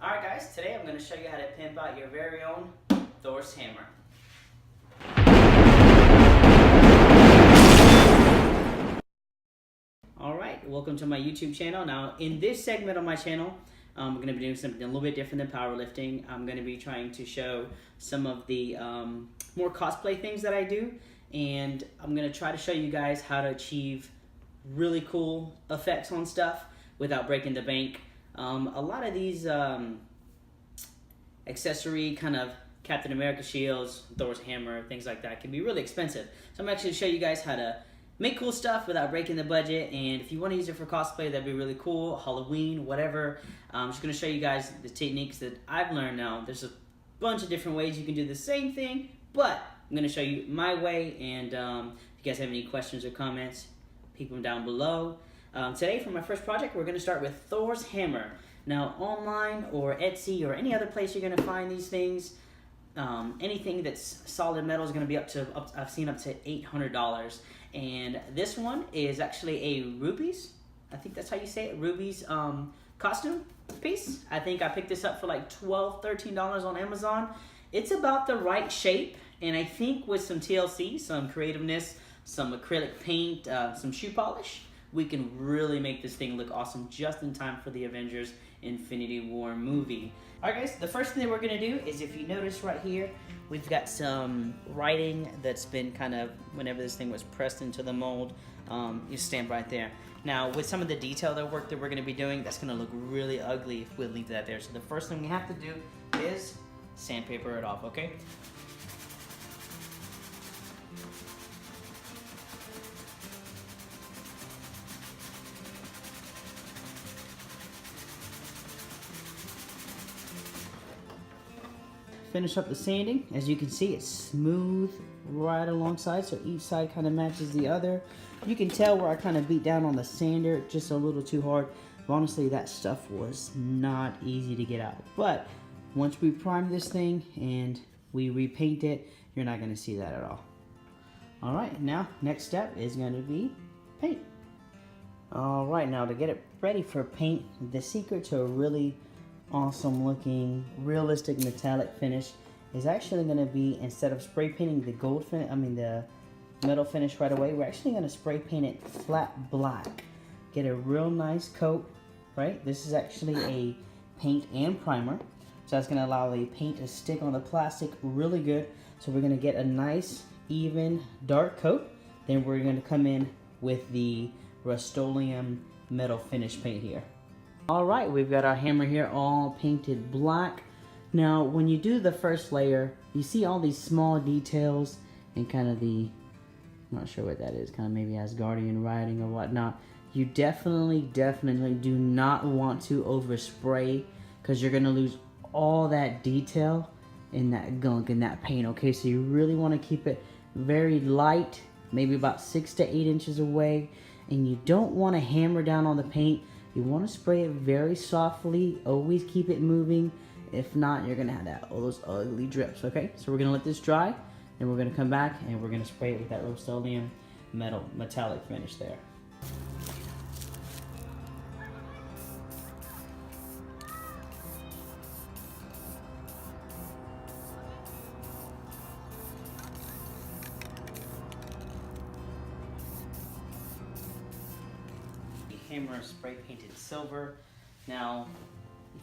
Alright guys, today I'm going to show you how to pimp out your very own Thor's hammer. Alright, welcome to my YouTube channel. Now in this segment of my channel, we're going to be doing something a little bit different than powerlifting. I'm going to be trying to show some of the more cosplay things that I do, and I'm going to try to show you guys how to achieve really cool effects on stuff without breaking the bank. A lot of these accessory kind of Captain America shields, Thor's hammer, things like that can be really expensive. So I'm actually going to show you guys how to make cool stuff without breaking the budget, and if you want to use it for cosplay, that'd be really cool, Halloween, whatever. I'm just going to show you guys the techniques that I've learned now. There's a bunch of different ways you can do the same thing, but I'm going to show you my way, and if you guys have any questions or comments, keep them down below. Today, for my first project, we're going to start with Thor's hammer. Now, online or Etsy or any other place you're going to find these things, anything that's solid metal is going to be I've seen up to $800. And this one is actually a rubies, I think that's how you say it, rubies costume piece. I think I picked this up for like $12, $13 on Amazon. It's about the right shape, and I think with some TLC, some creativeness, some acrylic paint, some shoe polish, we can really make this thing look awesome just in time for the Avengers Infinity War movie. Alright guys, the first thing that we're going to do is, if you notice right here, we've got some writing that's been kind of, whenever this thing was pressed into the mold, you stand right there. Now with some of the detail work that we're going to be doing, that's going to look really ugly if we leave that there. So the first thing we have to do is sandpaper it off, okay? Finish up the sanding. As you can see, it's smooth right alongside, so each side kind of matches the other. You can tell where I kind of beat down on the sander just a little too hard. But honestly, that stuff was not easy to get out. But once we prime this thing and we repaint it, you're not going to see that at all. Alright, now next step is going to be paint. Alright, now to get it ready for paint, the secret to a really awesome looking realistic metallic finish is actually going to be, instead of spray painting the the metal finish right away, we're actually going to spray paint it flat black. Get a real nice coat, right? This is actually a paint and primer, so that's going to allow the paint to stick on the plastic really good. So we're going to get a nice even dark coat, then we're going to come in with the Rust-Oleum metal finish paint here. Alright, we've got our hammer here all painted black. Now, when you do the first layer, you see all these small details and kind of the, I'm not sure what that is, kind of maybe Asgardian writing or whatnot. You definitely do not want to overspray, because you're going to lose all that detail in that gunk, in that paint, okay? So you really want to keep it very light, maybe about 6 to 8 inches away, and you don't want to hammer down on the paint. You want to spray it very softly, always keep it moving. If not, you're going to have all those ugly drips, okay? So we're going to let this dry, and we're going to come back, and we're going to spray it with that Rust-Oleum metallic finish there. Hammer spray painted silver. Now,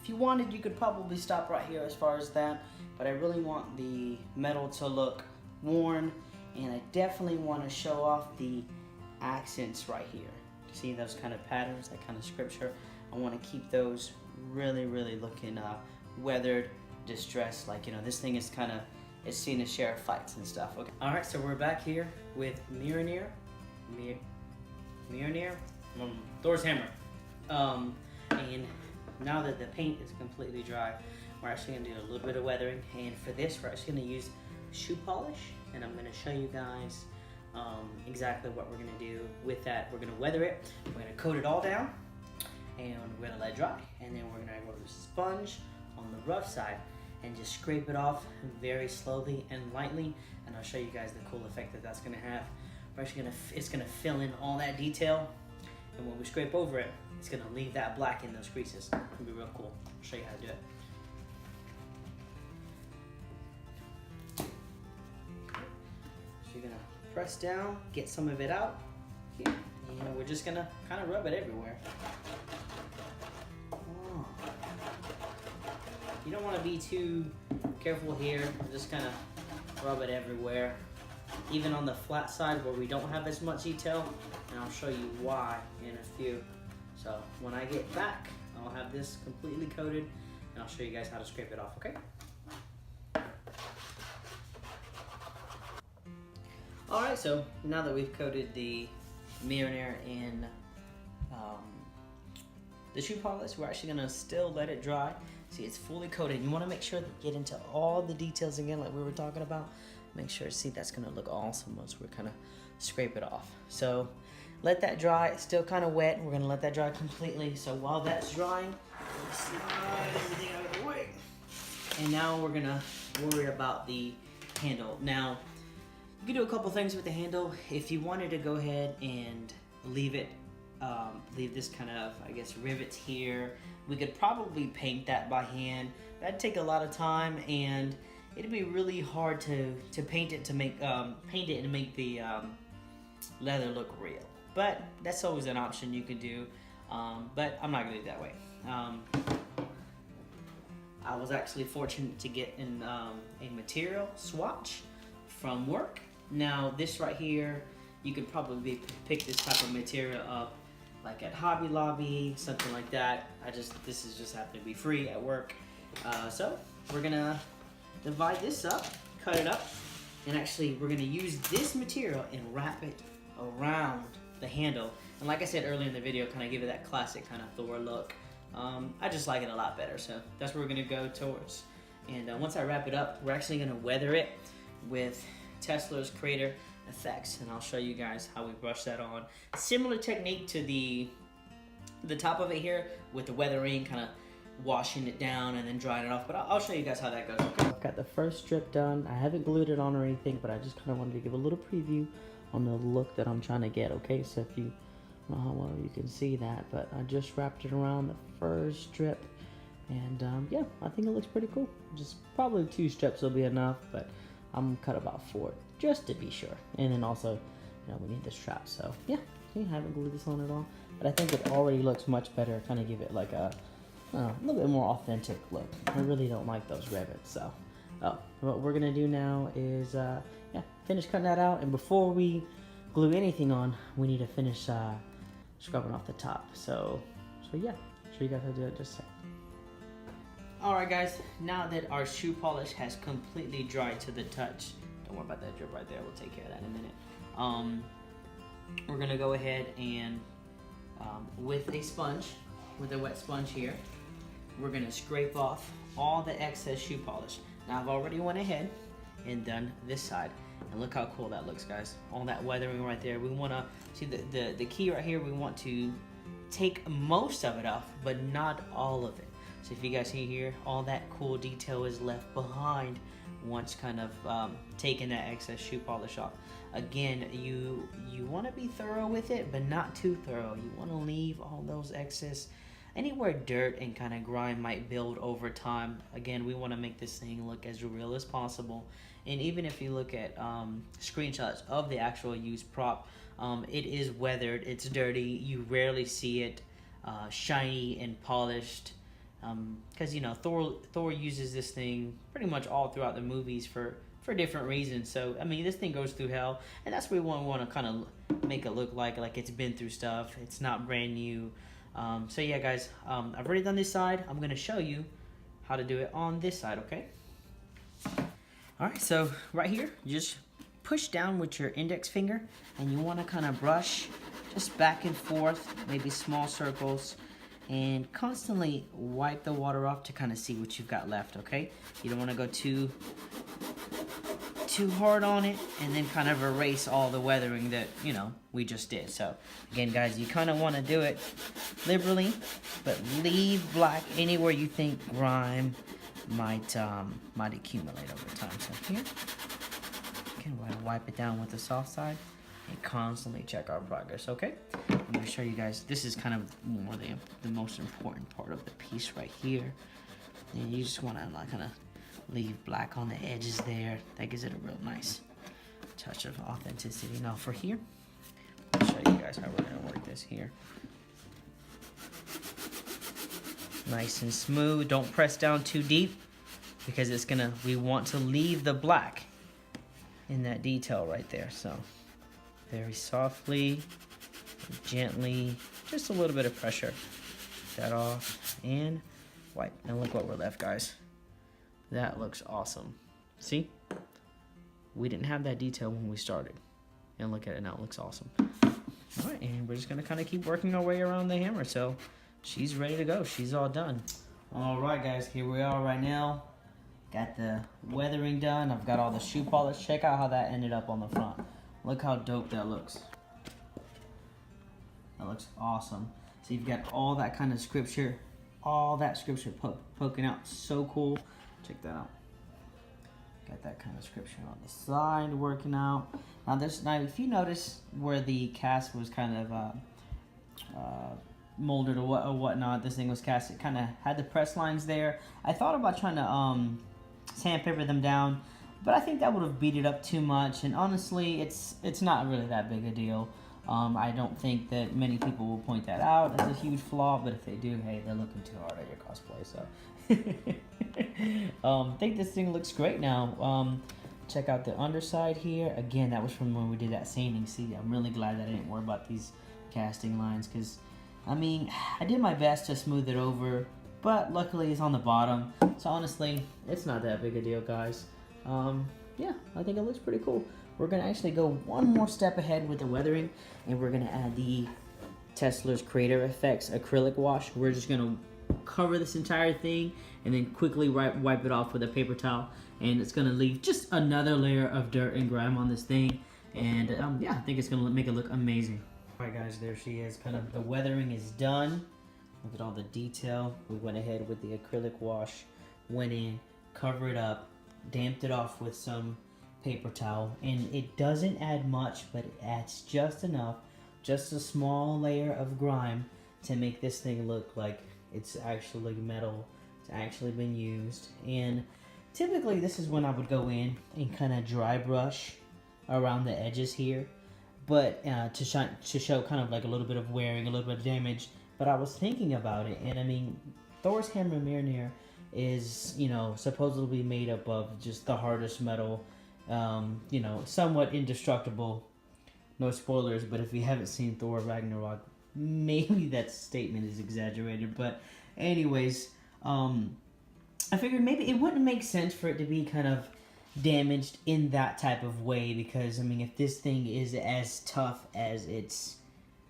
if you wanted, you could probably stop right here as far as that, but I really want the metal to look worn, and I definitely want to show off the accents right here. See those kind of patterns, that kind of scripture? I want to keep those really looking weathered, distressed, like, you know, this thing is kind of, it's seen its share of fights and stuff. Okay. Alright, so we're back here with Mjolnir. Thor's hammer. And now that the paint is completely dry, we're actually going to do a little bit of weathering, and for this we're actually going to use shoe polish, and I'm going to show you guys exactly what we're going to do with that. We're going to weather it, we're going to coat it all down, and we're going to let it dry, and then we're going to go with a sponge on the rough side and just scrape it off very slowly and lightly, and I'll show you guys the cool effect that that's going to have. We're actually it's going to fill in all that detail, and when we scrape over it, it's going to leave that black in those creases. It's going to be real cool. I'll show you how to do it. gonna press down, get some of it out. Here. And we're just gonna kind of rub it everywhere. Oh. You don't want to be too careful here. Just kind of rub it everywhere. Even on the flat side where we don't have as much detail, and I'll show you why in a few. So when I get back, I'll have this completely coated, and I'll show you guys how to scrape it off, okay? Alright, so now that we've coated the mirror and the shoe polish, we're actually gonna still let it dry. See, it's fully coated. You wanna make sure to get into all the details again like we were talking about. Make sure, see, that's gonna look awesome once we kind of scrape it off. So let that dry. It's still kind of wet. We're gonna let that dry completely. So while that's drying, slide everything out of the way. And now we're gonna worry about the handle. Now, you can do a couple things with the handle. If you wanted to go ahead and leave it, leave this kind of, I guess, rivets here, we could probably paint that by hand. That'd take a lot of time, and it'd be really hard to paint it to make the leather look real. But that's always an option you can do. But I'm not gonna do it that way. I was actually fortunate to get in a material swatch from work. Now this right here, you could probably pick this type of material up like at Hobby Lobby, something like that. This is just happened to be free at work. So we're gonna divide this up, cut it up, and actually we're gonna use this material and wrap it around the handle. And like I said earlier in the video, kind of give it that classic kind of Thor look. I just like it a lot better, so that's what we're gonna go towards. And once I wrap it up, we're actually gonna weather it with Tesla's Creator Effects, and I'll show you guys how we brush that on. Similar technique to the top of it here with the weathering, kind of washing it down and then drying it off, but I'll show you guys how that goes, okay? I've got the first strip done. I haven't glued it on or anything, but I just kind of wanted to give a little preview on the look that I'm trying to get, okay? So if you don't know how well you can see that, but I just wrapped it around the first strip, and yeah, I think it looks pretty cool. Just probably 2 strips will be enough, but I'm gonna cut about 4 just to be sure. And then also, you know, we need the strap, so yeah, I haven't glued this on at all, but I think it already looks much better. Kind of give it like a little bit more authentic look. I really don't like those rivets, so what we're gonna do now is yeah, finish cutting that out, and before we glue anything on, we need to finish scrubbing off the top. So yeah, show you guys how to do it just a sec. Alright guys, now that our shoe polish has completely dried to the touch, don't worry about that drip right there, we'll take care of that in a minute. We're gonna go ahead and with a sponge, with a wet sponge here, we're gonna scrape off all the excess shoe polish. Now I've already went ahead and done this side, and look how cool that looks, guys. All that weathering right there. We wanna see the key right here. We want to take most of it off, but not all of it. So if you guys see here, all that cool detail is left behind once kind of taking that excess shoe polish off. Again, you want to be thorough with it, but not too thorough. You want to leave all those excess, anywhere dirt and kind of grime might build over time. Again, we want to make this thing look as real as possible. And even if you look at screenshots of the actual used prop, it is weathered, it's dirty. You rarely see it shiny and polished. Because you know, Thor uses this thing pretty much all throughout the movies for different reasons. So I mean, this thing goes through hell, and that's what we want to kind of make it look like it's been through stuff. It's not brand new. So yeah, guys, I've already done this side. I'm gonna show you how to do it on this side. Okay. All right. So right here, you just push down with your index finger, and you want to kind of brush just back and forth, maybe small circles, and constantly wipe the water off to kind of see what you've got left, okay? You don't want to go too hard on it and then kind of erase all the weathering that, you know, we just did. So again, guys, you kind of want to do it liberally, but leave black anywhere you think grime might accumulate over time. So here, again, we're gonna wipe it down with the soft side and constantly check our progress, okay? I'm gonna show you guys, this is kind of more the most important part of the piece right here. And you just wanna like kind of leave black on the edges there. That gives it a real nice touch of authenticity. Now for here, I'll show you guys how we're gonna work this here. Nice and smooth. Don't press down too deep because we want to leave the black in that detail right there. So very softly, gently, just a little bit of pressure. That off and wipe. And look what we're left, guys. That looks awesome. See? We didn't have that detail when we started. And look at it now, it looks awesome. All right, and we're just gonna kind of keep working our way around the hammer. So she's ready to go, she's all done. All right, guys, here we are right now. Got the weathering done. I've got all the shoe polish. Check out how that ended up on the front. Look how dope that looks. That looks awesome. So you've got all that kind of scripture, poking out. So cool. Check that out. Got that kind of scripture on the side working out. Now if you notice where the cast was kind of molded or whatnot, this thing was cast. It kind of had the press lines there. I thought about trying to sandpaper them down, but I think that would have beat it up too much. And honestly, it's not really that big a deal. I don't think that many people will point that out as a huge flaw, but if they do, hey, they're looking too hard at your cosplay. So I think this thing looks great now. Check out the underside here. Again, that was from when we did that sanding. See, I'm really glad that I didn't worry about these casting lines, because I mean, I did my best to smooth it over, but luckily it's on the bottom. So honestly, it's not that big a deal, guys. Yeah, I think it looks pretty cool. We're gonna actually go one more step ahead with the weathering, and we're gonna add the Tesla's Creator Effects acrylic wash. We're just gonna cover this entire thing and then quickly wipe it off with a paper towel, and it's gonna leave just another layer of dirt and grime on this thing. And yeah, I think it's gonna make it look amazing. All right, guys, there she is. Kind of the weathering is done. Look at all the detail. We went ahead with the acrylic wash, went in, covered it up, damped it off with some paper towel, and it doesn't add much, but it adds just enough, just a small layer of grime to make this thing look like it's actually metal. It's actually been used. And typically this is when I would go in and kind of dry brush around the edges here, but to show kind of like a little bit of wearing, a little bit of damage. But I was thinking about it, and I mean, Thor's hammer Mjolnir is, you know, supposedly made up of just the hardest metal, you know, somewhat indestructible. No spoilers, but if you haven't seen Thor Ragnarok, maybe that statement is exaggerated. But anyways, I figured maybe it wouldn't make sense for it to be kind of damaged in that type of way, because I mean, if this thing is as tough as it's,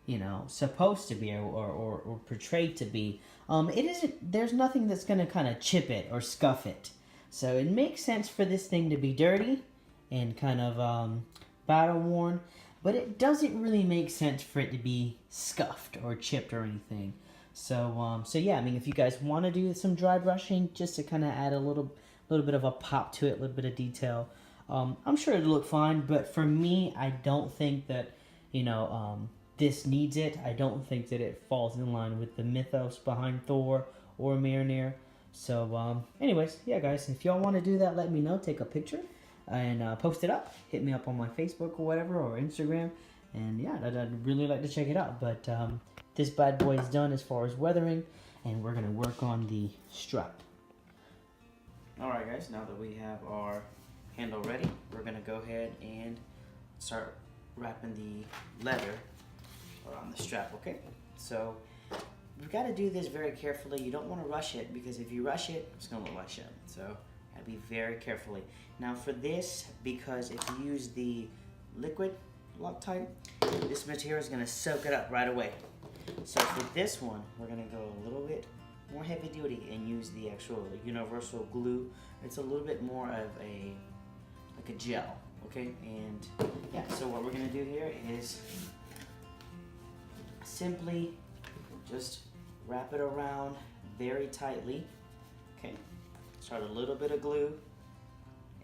you know, supposed to be or portrayed to be, it isn't. There's nothing that's gonna kind of chip it or scuff it. So it makes sense for this thing to be dirty and kind of battle worn, but it doesn't really make sense for it to be scuffed or chipped or anything. So yeah, I mean, if you guys want to do some dry brushing just to kind of add a little bit of a pop to it, a little bit of detail, I'm sure it'll look fine. But for me, I don't think that, you know, this needs it. I don't think that it falls in line with the mythos behind Thor or Mjolnir. So anyways, yeah, guys, if y'all want to do that, let me know. Take a picture and post it up. Hit me up on my Facebook or whatever, or Instagram. And yeah, I'd really like to check it out. But this bad boy is done as far as weathering, and we're going to work on the strap. Alright, guys, now that we have our handle ready, we're going to go ahead and start wrapping the leather around the strap, okay? So you've got to do this very carefully. You don't want to rush it, because if you rush it, it's going to look like shit. So gotta be very carefully. Now for this, because if you use the liquid Loctite, this material is going to soak it up right away. So for this one, we're going to go a little bit more heavy duty and use the actual universal glue. It's a little bit more of a, like a gel, okay? And yeah, so what we're going to do here is simply just wrap it around very tightly, okay? Start a little bit of glue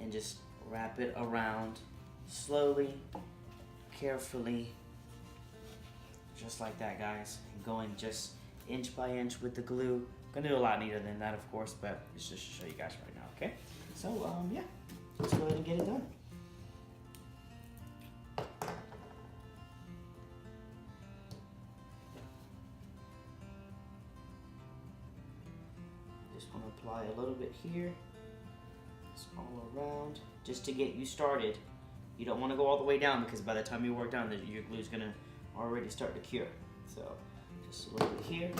and just wrap it around slowly, carefully, just like that, guys. And going just inch by inch with the glue. Gonna do a lot neater than that, of course, but it's just to show you guys right now, okay? So, yeah, let's go ahead and get it done. apply a little bit here. It's all around, just to get you started. You don't want to go all the way down because by the time you work down, your glue is gonna already start to cure. So just a little bit here.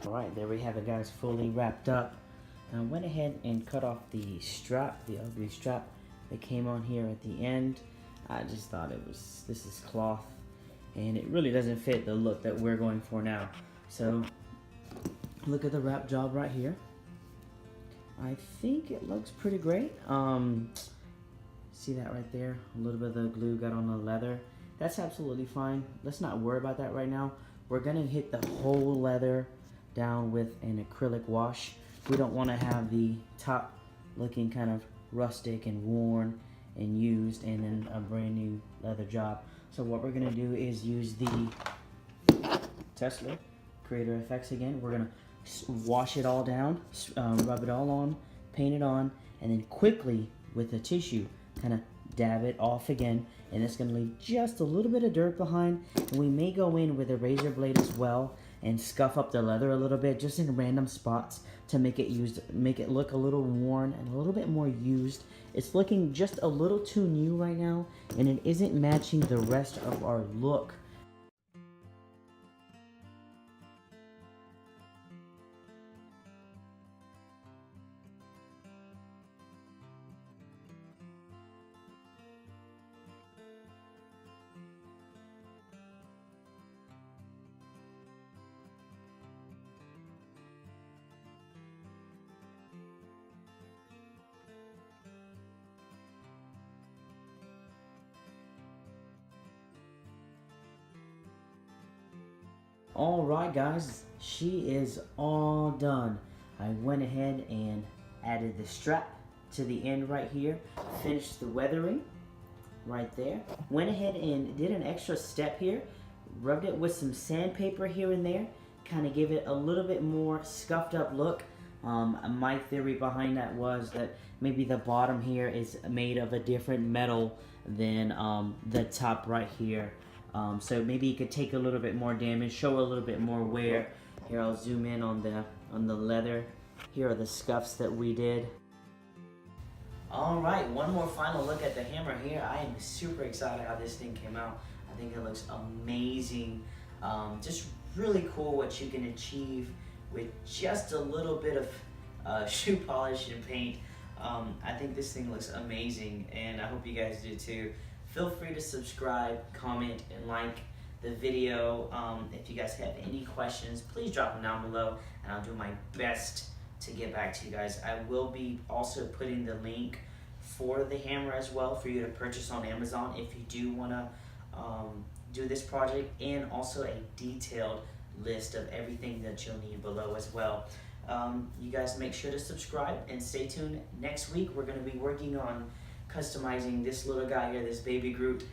All right, there we have it, guys, fully wrapped up. I went ahead and cut off the strap, the ugly strap that came on here at the end. I just thought this is cloth, and it really doesn't fit the look that we're going for now. So look at the wrap job right here. I think it looks pretty great. See that right there? A little bit of the glue got on the leather. That's absolutely fine. Let's not worry about that right now. We're gonna hit the whole leather down with an acrylic wash. We don't want to have the top looking kind of rustic and worn and used and then a brand new leather job. So what we're gonna do is use the Tesla Creator Effects again. We're gonna wash it all down, rub it all on, paint it on, and then quickly with a tissue kind of dab it off again, and it's going to leave just a little bit of dirt behind. And we may go in with a razor blade as well and scuff up the leather a little bit just in random spots to make it look a little worn and a little bit more used. It's looking just a little too new right now, and it isn't matching the rest of our look. Alright guys, she is all done. I went ahead and added the strap to the end right here, finished the weathering right there, went ahead and did an extra step here, rubbed it with some sandpaper here and there, kind of give it a little bit more scuffed up look. My theory behind that was that maybe the bottom here is made of a different metal than the top right here. So maybe you could take a little bit more damage, show a little bit more wear. Here, I'll zoom in on the leather. Here are the scuffs that we did. All right, one more final look at the hammer here. I am super excited how this thing came out. I think it looks amazing. Just really cool what you can achieve with just a little bit of shoe polish and paint. I think this thing looks amazing, and I hope you guys do too. Feel free to subscribe, comment, and like the video. If you guys have any questions, please drop them down below, and I'll do my best to get back to you guys. I will be also putting the link for the hammer as well for you to purchase on Amazon if you do want to do this project, and also a detailed list of everything that you'll need below as well. You guys make sure to subscribe and stay tuned. Next week we're going to be working on customizing this little guy here, this baby Groot.